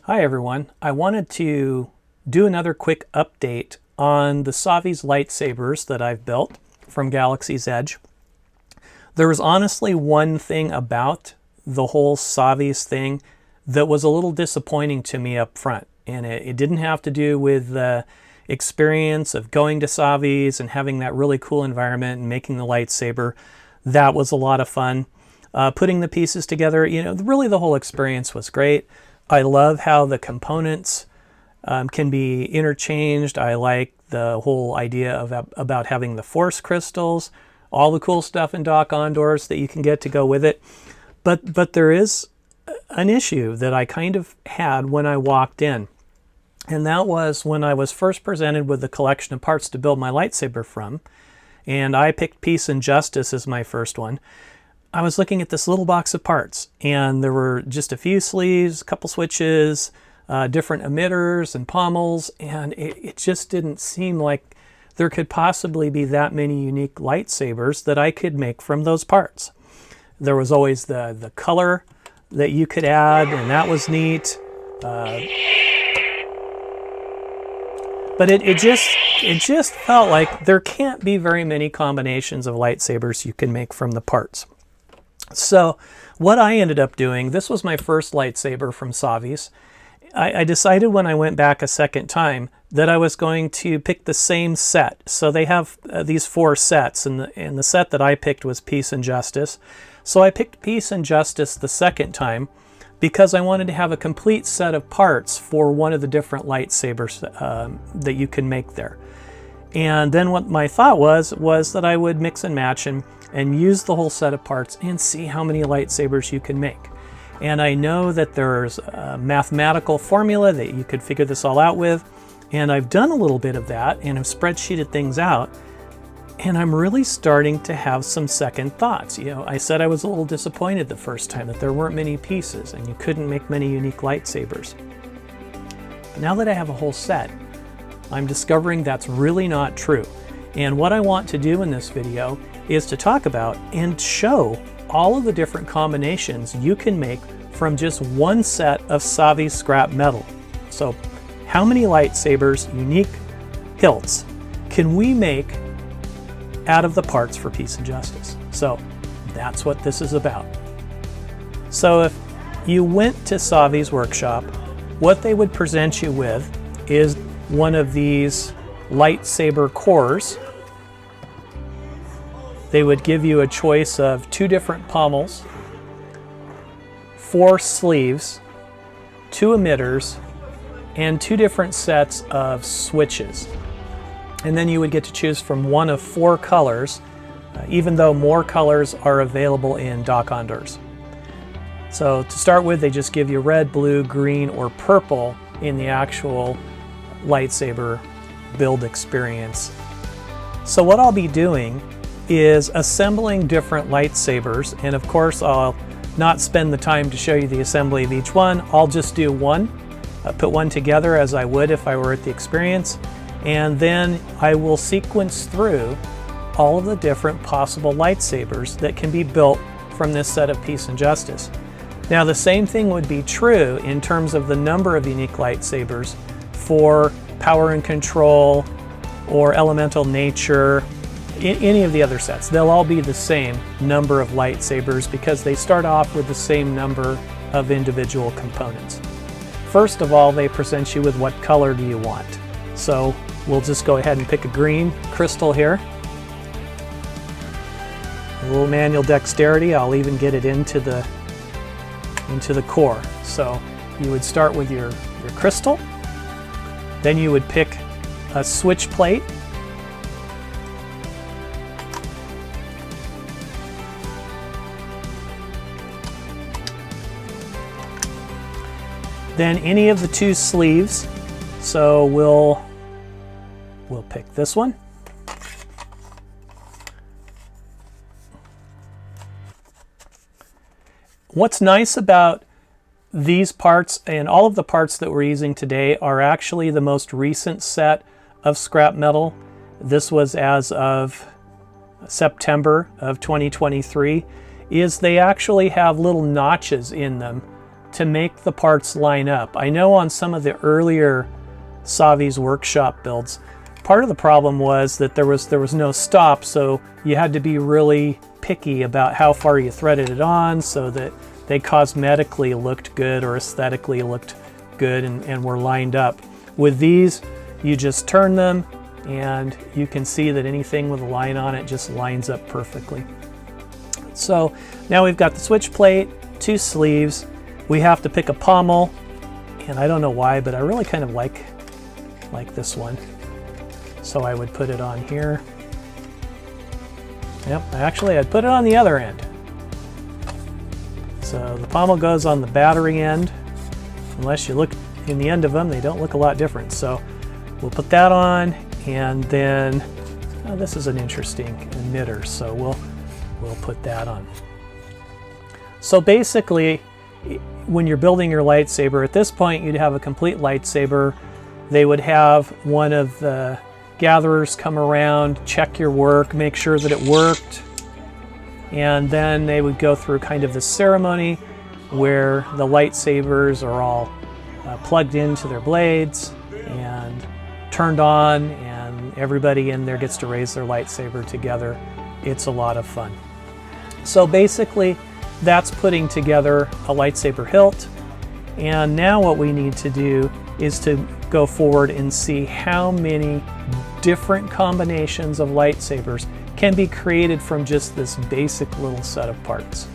Hi everyone. I wanted to do another quick update on the Savi's lightsabers that I've built from Galaxy's Edge. There was honestly one thing about the whole Savi's thing that was a little disappointing to me up front, and it didn't have to do with the experience of going to Savi's and having that really cool environment and making the lightsaber. That was a lot of fun. Putting the pieces together, really the whole experience was great. I love how the components can be interchanged. I like the whole idea about having the force crystals, all the cool stuff in Dock Ondors that you can get to go with it. But there is an issue that I kind of had when I walked in. And that was when I was first presented with the collection of parts to build my lightsaber from. And I picked Peace and Justice as my first one. I was looking at this little box of parts, and there were just a few sleeves, a couple switches, different emitters and pommels, and it just didn't seem like there could possibly be that many unique lightsabers that I could make from those parts. There was always the color that you could add, and that was neat. But it just felt like there can't be very many combinations of lightsabers you can make from the parts. So what I ended up doing, this was my first lightsaber from Savi's. I decided when I went back a second time that I was going to pick the same set. So they have these 4 sets, and the set that I picked was Peace and Justice. So I picked Peace and Justice the second time because I wanted to have a complete set of parts for one of the different lightsabers that you can make there. And then what my thought was that I would mix and match and use the whole set of parts and see how many lightsabers you can make. And I know that there's a mathematical formula that you could figure this all out with, and I've done a little bit of that and have spreadsheeted things out, and I'm really starting to have some second thoughts. I said I was a little disappointed the first time that there weren't many pieces and you couldn't make many unique lightsabers. But now that I have a whole set, I'm discovering that's really not true. And what I want to do in this video is to talk about and show all of the different combinations you can make from just one set of Savi's scrap metal. So how many lightsabers, unique hilts, can we make out of the parts for Peace and Justice? So that's what this is about. So if you went to Savi's workshop, what they would present you with is one of these lightsaber cores. They would give you a choice of 2 different pommels, 4 sleeves, 2 emitters, and 2 different sets of switches. And then you would get to choose from one of 4 colors, even though more colors are available in Dock Ondors. So to start with, they just give you red, blue, green, or purple in the actual lightsaber build experience. So what I'll be doing is assembling different lightsabers, and of course I'll not spend the time to show you the assembly of each one. I'll just do one, put one together as I would if I were at the experience, and then I will sequence through all of the different possible lightsabers that can be built from this set of Peace and Justice. Now the same thing would be true in terms of the number of unique lightsabers for Power and Control or Elemental Nature, any of the other sets. They'll all be the same number of lightsabers because they start off with the same number of individual components. First of all, they present you with what color do you want. So we'll just go ahead and pick a green crystal here. A little manual dexterity, I'll even get it into the core. So you would start with your crystal, then you would pick a switch plate, then any of the 2 sleeves. So we'll pick this one. What's nice about these parts, and all of the parts that we're using today, are actually the most recent set of scrap metal. This was as of September of 2023, is they actually have little notches in them to make the parts line up. I know on some of the earlier Savi's workshop builds, part of the problem was that there was no stop, so you had to be really picky about how far you threaded it on so that they cosmetically looked good or aesthetically looked good and were lined up. With these, you just turn them and you can see that anything with a line on it just lines up perfectly. So now we've got the switch plate, 2 sleeves. We have to pick a pommel, and I don't know why, but I really kind of like this one. So I would put it on here. Yep, actually I'd put it on the other end. So the pommel goes on the battery end. Unless you look in the end of them, they don't look a lot different. So we'll put that on, and then this is an interesting emitter, so we'll put that on. So basically, when you're building your lightsaber, at this point you'd have a complete lightsaber. They would have one of the gatherers come around, check your work, make sure that it worked, and then they would go through kind of the ceremony where the lightsabers are all plugged into their blades and turned on, and everybody in there gets to raise their lightsaber together. It's a lot of fun. So basically, that's putting together a lightsaber hilt, and now what we need to do is to go forward and see how many different combinations of lightsabers can be created from just this basic little set of parts.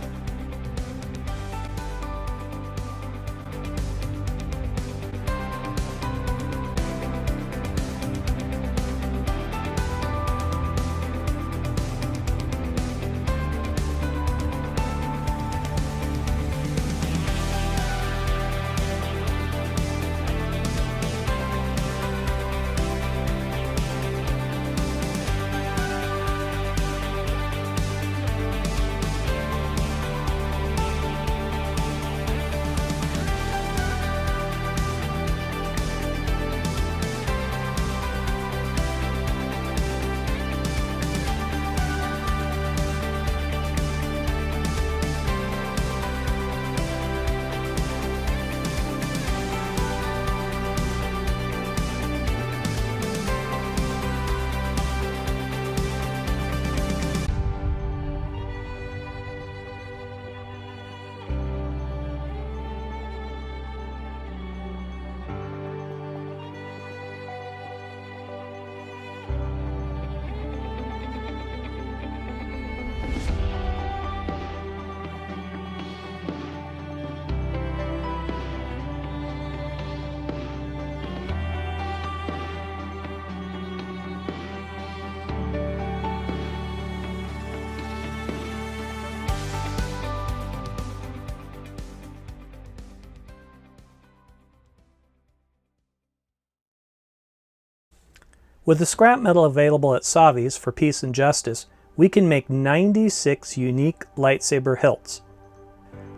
With the scrap metal available at Savi's for Peace and Justice, we can make 96 unique lightsaber hilts.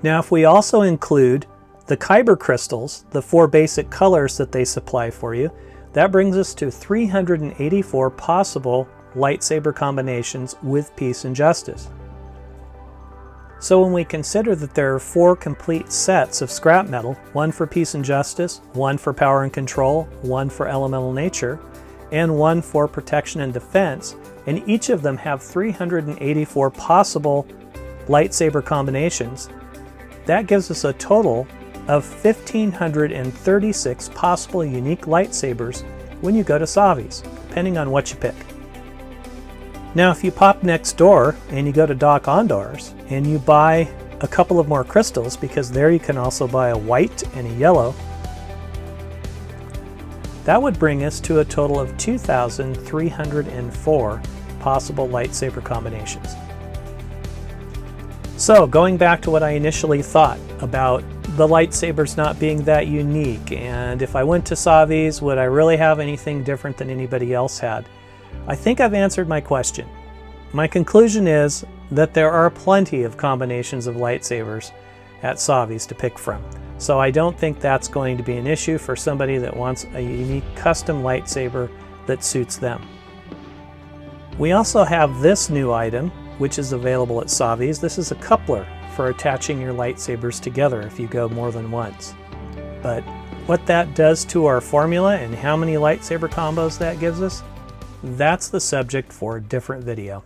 Now if we also include the kyber crystals, the 4 basic colors that they supply for you, that brings us to 384 possible lightsaber combinations with Peace and Justice. So when we consider that there are 4 complete sets of scrap metal, one for Peace and Justice, one for Power and Control, one for Elemental Nature, and one for Protection and Defense, and each of them have 384 possible lightsaber combinations, that gives us a total of 1,536 possible unique lightsabers when you go to Savi's, depending on what you pick. Now if you pop next door and you go to Doc Ondar's and you buy a couple of more crystals, because there you can also buy a white and a yellow, that would bring us to a total of 2,304 possible lightsaber combinations. So going back to what I initially thought about the lightsabers not being that unique, and if I went to Savi's, would I really have anything different than anybody else had? I think I've answered my question. My conclusion is that there are plenty of combinations of lightsabers at Savi's to pick from. So I don't think that's going to be an issue for somebody that wants a unique custom lightsaber that suits them. We also have this new item, which is available at Savi's. This is a coupler for attaching your lightsabers together if you go more than once. But what that does to our formula and how many lightsaber combos that gives us, that's the subject for a different video.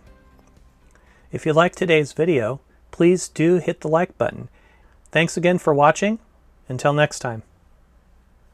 If you liked today's video, please do hit the like button. Thanks again for watching. Until next time.